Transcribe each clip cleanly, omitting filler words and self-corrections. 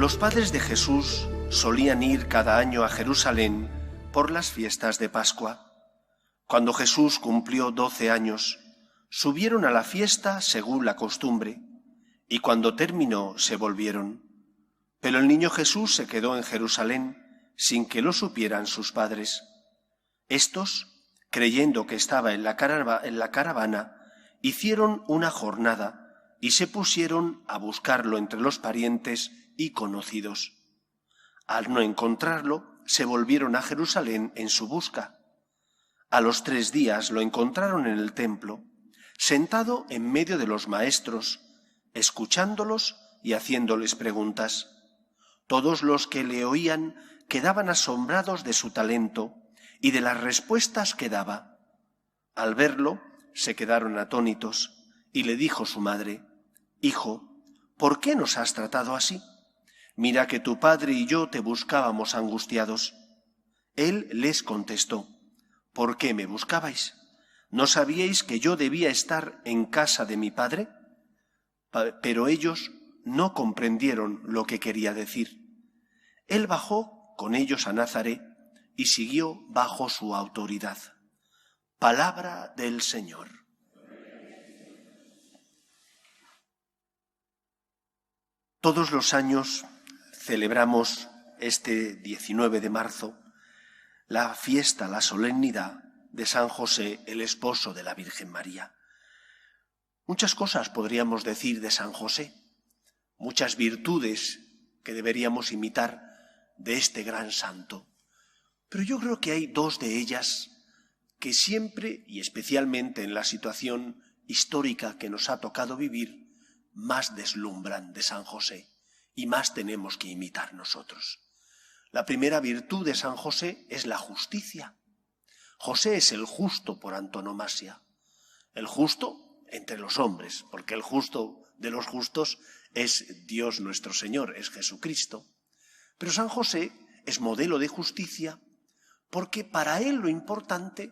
Los padres de Jesús solían ir cada año a Jerusalén por las fiestas de Pascua. Cuando Jesús cumplió 12 años, subieron a la fiesta según la costumbre, y cuando terminó se volvieron. Pero el niño Jesús se quedó en Jerusalén sin que lo supieran sus padres. Estos, creyendo que estaba en la caravana, hicieron una jornada y se pusieron a buscarlo entre los parientes y conocidos. Al no encontrarlo, se volvieron a Jerusalén en su busca. A los 3 días lo encontraron en el templo, sentado en medio de los maestros, escuchándolos y haciéndoles preguntas. Todos los que le oían quedaban asombrados de su talento y de las respuestas que daba. Al verlo, se quedaron atónitos, y le dijo su madre: «Hijo, ¿por qué nos has tratado así? Mira que tu padre y yo te buscábamos angustiados». Él les contestó: «¿Por qué me buscabais? ¿No sabíais que yo debía estar en casa de mi padre?». Pero ellos no comprendieron lo que quería decir. Él bajó con ellos a Nazaret y siguió bajo su autoridad. Palabra del Señor. Todos los años celebramos este 19 de marzo la fiesta, la solemnidad de San José, el esposo de la Virgen María. Muchas cosas podríamos decir de San José, muchas virtudes que deberíamos imitar de este gran santo. Pero yo creo que hay 2 de ellas que siempre, y especialmente en la situación histórica que nos ha tocado vivir, más deslumbran de San José y más tenemos que imitar nosotros. La primera virtud de San José es la justicia. José es el justo por antonomasia, el justo entre los hombres, porque el justo de los justos es Dios nuestro Señor, es Jesucristo. Pero San José es modelo de justicia porque para él lo importante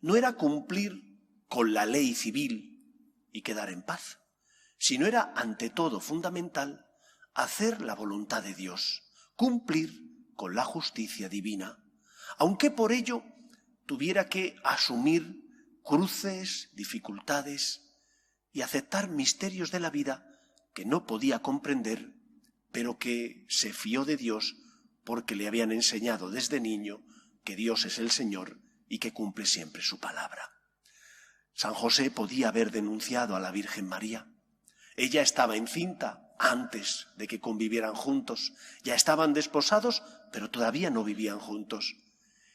no era cumplir con la ley civil y quedar en paz, sino era ante todo fundamental hacer la voluntad de Dios, cumplir con la justicia divina, aunque por ello tuviera que asumir cruces, dificultades y aceptar misterios de la vida que no podía comprender, pero que se fió de Dios porque le habían enseñado desde niño que Dios es el Señor y que cumple siempre su palabra. San José podía haber denunciado a la Virgen María. Ella estaba encinta antes de que convivieran juntos. Ya estaban desposados, pero todavía no vivían juntos.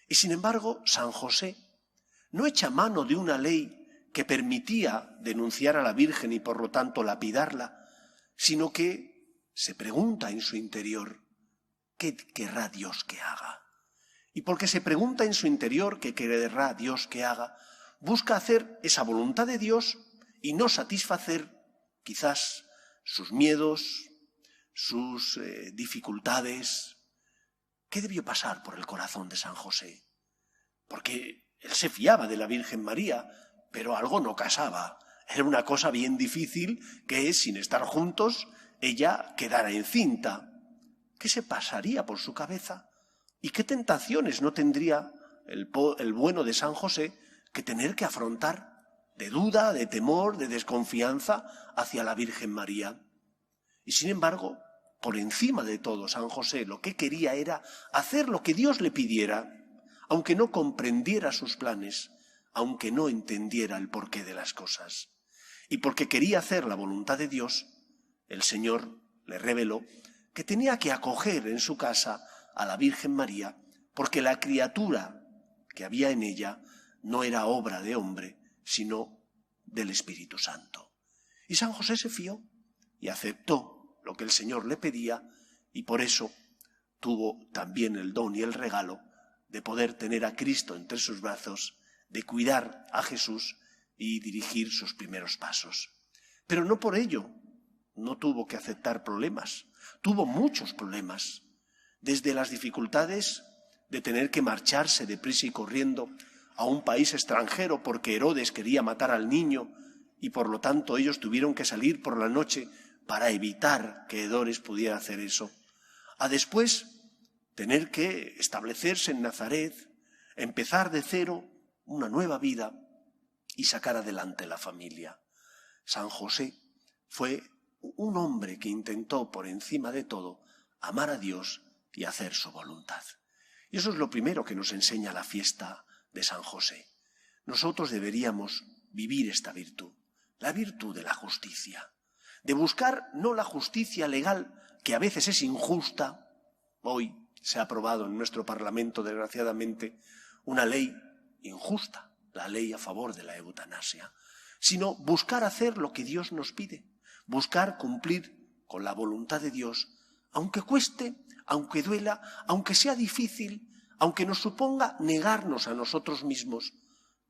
Y sin embargo, San José no echa mano de una ley que permitía denunciar a la Virgen y por lo tanto lapidarla, sino que se pregunta en su interior: ¿qué querrá Dios que haga? Y porque se pregunta en su interior qué querrá Dios que haga, busca hacer esa voluntad de Dios y no satisfacer quizás sus miedos, sus dificultades. ¿Qué debió pasar por el corazón de San José? Porque él se fiaba de la Virgen María, pero algo no casaba. Era una cosa bien difícil que, sin estar juntos, ella quedara encinta. ¿Qué se pasaría por su cabeza? ¿Y qué tentaciones no tendría el bueno de San José que tener que afrontar de duda, de temor, de desconfianza hacia la Virgen María? Y sin embargo, por encima de todo, San José lo que quería era hacer lo que Dios le pidiera, aunque no comprendiera sus planes, aunque no entendiera el porqué de las cosas. Y porque quería hacer la voluntad de Dios, el Señor le reveló que tenía que acoger en su casa a la Virgen María, porque la criatura que había en ella no era obra de hombre, sino del Espíritu Santo. Y San José se fió y aceptó lo que el Señor le pedía, y por eso tuvo también el don y el regalo de poder tener a Cristo entre sus brazos, de cuidar a Jesús y dirigir sus primeros pasos. Pero no por ello no tuvo que aceptar problemas, tuvo muchos problemas, desde las dificultades de tener que marcharse deprisa y corriendo a un país extranjero porque Herodes quería matar al niño y por lo tanto ellos tuvieron que salir por la noche para evitar que Herodes pudiera hacer eso, a después tener que establecerse en Nazaret, empezar de cero una nueva vida y sacar adelante la familia. San José fue un hombre que intentó por encima de todo amar a Dios y hacer su voluntad. Y eso es lo primero que nos enseña la fiesta de San José. Nosotros deberíamos vivir esta virtud, la virtud de la justicia, de buscar no la justicia legal, que a veces es injusta. Hoy se ha aprobado en nuestro Parlamento, desgraciadamente, una ley injusta, la ley a favor de la eutanasia, sino buscar hacer lo que Dios nos pide, buscar cumplir con la voluntad de Dios, aunque cueste, aunque duela, aunque sea difícil, aunque nos suponga negarnos a nosotros mismos.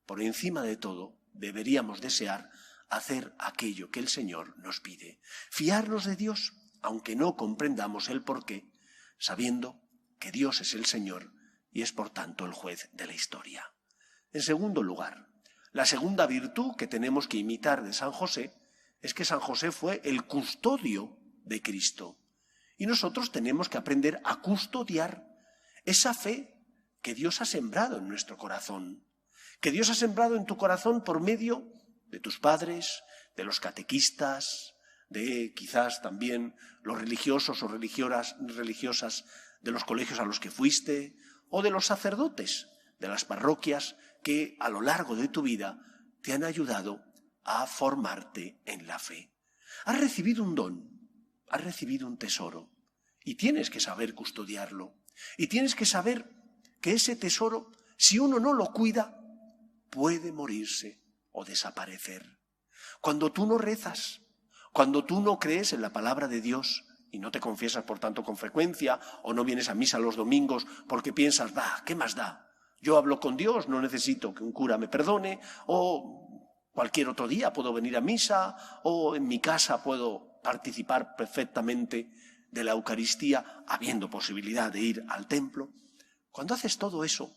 Por encima de todo, deberíamos desear hacer aquello que el Señor nos pide, fiarnos de Dios, aunque no comprendamos el porqué, sabiendo que Dios es el Señor y es por tanto el juez de la historia. En segundo lugar, la segunda virtud que tenemos que imitar de San José es que San José fue el custodio de Cristo. Y nosotros tenemos que aprender a custodiar esa fe que Dios ha sembrado en nuestro corazón, que Dios ha sembrado en tu corazón por medio de tus padres, de los catequistas, de quizás también los religiosos o religiosas de los colegios a los que fuiste, o de los sacerdotes de las parroquias que a lo largo de tu vida te han ayudado a formarte en la fe. Has recibido un don, has recibido un tesoro, y tienes que saber custodiarlo. Y tienes que saber que ese tesoro, si uno no lo cuida, puede morirse o desaparecer. Cuando tú no rezas, cuando tú no crees en la palabra de Dios y no te confiesas por tanto con frecuencia, o no vienes a misa los domingos porque piensas, ¿qué más da? Yo hablo con Dios, no necesito que un cura me perdone, o cualquier otro día puedo venir a misa, o en mi casa puedo participar perfectamente de la Eucaristía, habiendo posibilidad de ir al templo. Cuando haces todo eso,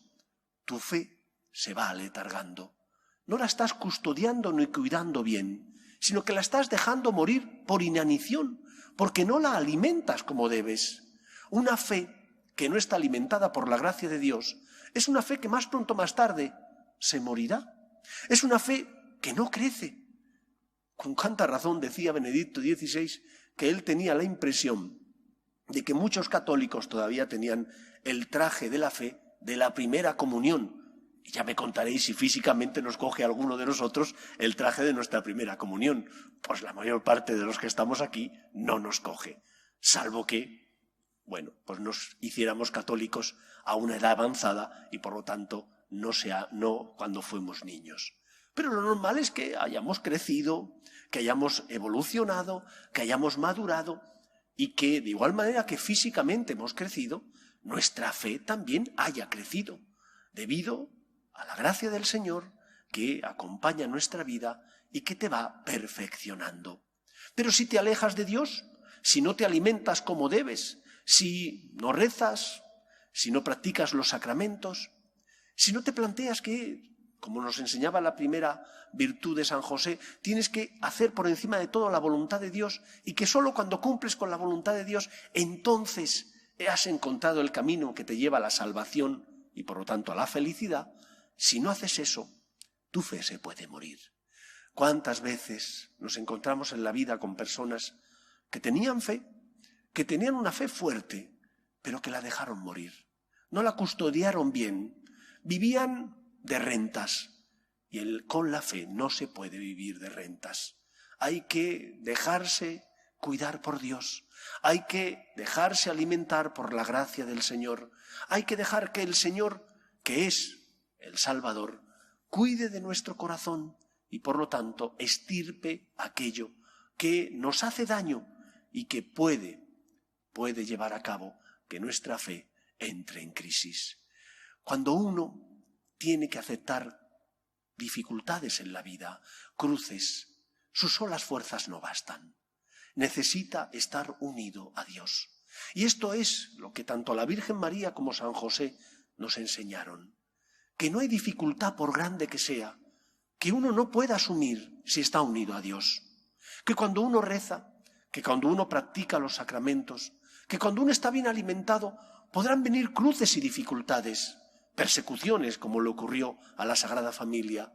tu fe se va aletargando. No la estás custodiando ni cuidando bien, sino que la estás dejando morir por inanición, porque no la alimentas como debes. Una fe que no está alimentada por la gracia de Dios es una fe que más pronto o más tarde se morirá. Es una fe que no crece. Con cuánta razón decía Benedicto XVI que él tenía la impresión de que muchos católicos todavía tenían el traje de la fe de la primera comunión. Y ya me contaréis si físicamente nos coge alguno de nosotros el traje de nuestra primera comunión. Pues la mayor parte de los que estamos aquí no nos coge, salvo que, pues nos hiciéramos católicos a una edad avanzada y por lo tanto no cuando fuimos niños. Pero lo normal es que hayamos crecido, que hayamos evolucionado, que hayamos madurado y que de igual manera que físicamente hemos crecido, nuestra fe también haya crecido, debido a la gracia del Señor que acompaña nuestra vida y que te va perfeccionando. Pero si te alejas de Dios, si no te alimentas como debes, si no rezas, si no practicas los sacramentos, si no te planteas que, como nos enseñaba la primera virtud de San José, tienes que hacer por encima de todo la voluntad de Dios y que solo cuando cumples con la voluntad de Dios, entonces has encontrado el camino que te lleva a la salvación y por lo tanto a la felicidad. Si no haces eso, tu fe se puede morir. ¿Cuántas veces nos encontramos en la vida con personas que tenían fe, que tenían una fe fuerte, pero que la dejaron morir? No la custodiaron bien, vivían de rentas. Y con la fe no se puede vivir de rentas. Hay que dejarse cuidar por Dios. Hay que dejarse alimentar por la gracia del Señor. Hay que dejar que el Señor, que es el Salvador, cuide de nuestro corazón y por lo tanto estirpe aquello que nos hace daño y que puede llevar a cabo que nuestra fe entre en crisis. Cuando uno tiene que aceptar dificultades en la vida, cruces, sus solas fuerzas no bastan. Necesita estar unido a Dios. Y esto es lo que tanto la Virgen María como San José nos enseñaron. Que no hay dificultad, por grande que sea, que uno no pueda asumir si está unido a Dios. Que cuando uno reza, que cuando uno practica los sacramentos, que cuando uno está bien alimentado podrán venir cruces y dificultades, persecuciones como le ocurrió a la Sagrada Familia,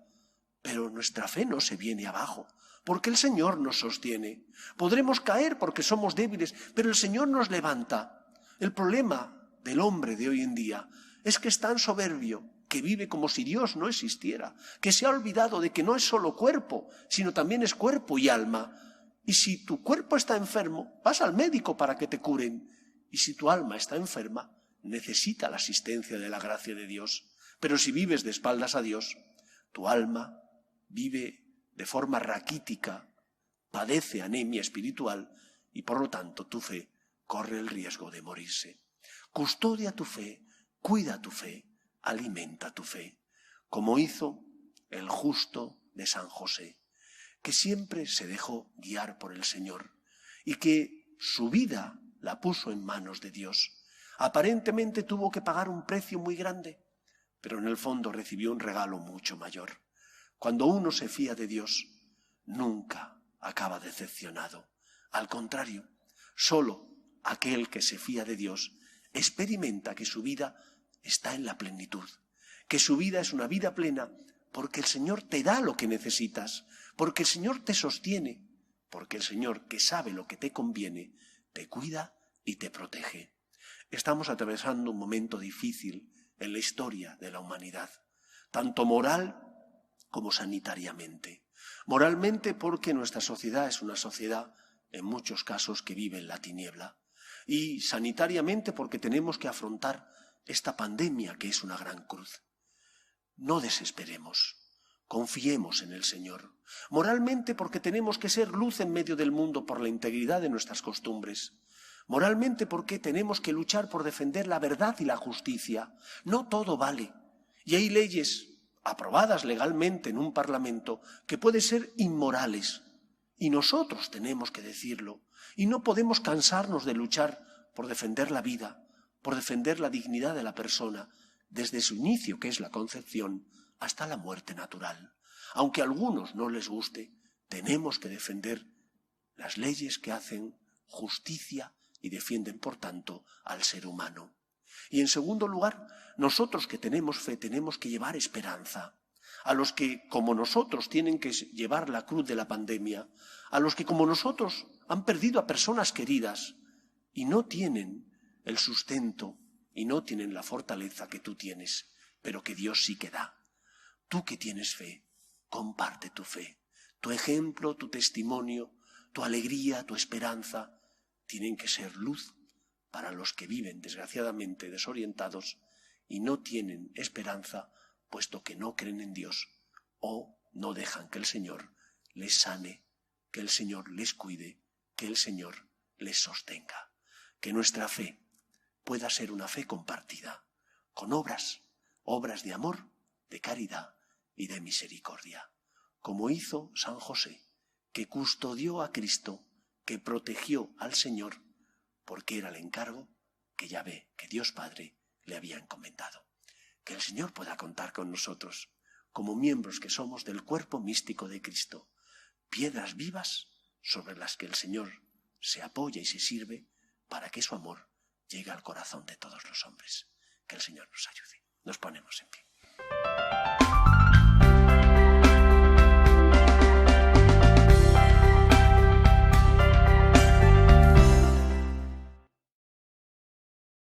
pero nuestra fe no se viene abajo, porque el Señor nos sostiene. Podremos caer porque somos débiles, pero el Señor nos levanta. El problema del hombre de hoy en día es que es tan soberbio que vive como si Dios no existiera, que se ha olvidado de que no es solo cuerpo, sino también es cuerpo y alma. Y si tu cuerpo está enfermo, vas al médico para que te curen. Y si tu alma está enferma, necesita la asistencia de la gracia de Dios. Pero si vives de espaldas a Dios, tu alma vive de forma raquítica, padece anemia espiritual y por lo tanto tu fe corre el riesgo de morirse. Custodia tu fe, cuida tu fe, alimenta tu fe, como hizo el justo de San José, que siempre se dejó guiar por el Señor y que su vida la puso en manos de Dios. Aparentemente tuvo que pagar un precio muy grande, pero en el fondo recibió un regalo mucho mayor. Cuando uno se fía de Dios, nunca acaba decepcionado. Al contrario, solo aquel que se fía de Dios experimenta que su vida está en la plenitud, que su vida es una vida plena porque el Señor te da lo que necesitas, porque el Señor te sostiene, porque el Señor, que sabe lo que te conviene, te cuida y te protege. Estamos atravesando un momento difícil en la historia de la humanidad, tanto moral como sanitariamente. Moralmente porque nuestra sociedad es una sociedad, en muchos casos, que vive en la tiniebla. Y sanitariamente porque tenemos que afrontar esta pandemia que es una gran cruz. No desesperemos, confiemos en el Señor. Moralmente porque tenemos que ser luz en medio del mundo por la integridad de nuestras costumbres. Moralmente porque tenemos que luchar por defender la verdad y la justicia. No todo vale. Y hay leyes aprobadas legalmente en un parlamento que pueden ser inmorales. Y nosotros tenemos que decirlo. Y no podemos cansarnos de luchar por defender la vida, por defender la dignidad de la persona, desde su inicio, que es la concepción, hasta la muerte natural. Aunque a algunos no les guste, tenemos que defender las leyes que hacen justicia y defienden, por tanto, al ser humano. Y en segundo lugar, nosotros que tenemos fe tenemos que llevar esperanza. A los que, como nosotros, tienen que llevar la cruz de la pandemia, a los que, como nosotros, han perdido a personas queridas y no tienen el sustento y no tienen la fortaleza que tú tienes, pero que Dios sí que da. Tú que tienes fe, comparte tu fe. Tu ejemplo, tu testimonio, tu alegría, tu esperanza, tienen que ser luz para los que viven, desgraciadamente, desorientados y no tienen esperanza, puesto que no creen en Dios o no dejan que el Señor les sane, que el Señor les cuide, que el Señor les sostenga. Que nuestra fe pueda ser una fe compartida, con obras de amor, de caridad y de misericordia, como hizo San José, que custodió a Cristo, que protegió al Señor, porque era el encargo que Yahvé, que Dios Padre, le había encomendado. Que el Señor pueda contar con nosotros, como miembros que somos del cuerpo místico de Cristo, piedras vivas sobre las que el Señor se apoya y se sirve para que su amor llegue al corazón de todos los hombres. Que el Señor nos ayude. Nos ponemos en pie.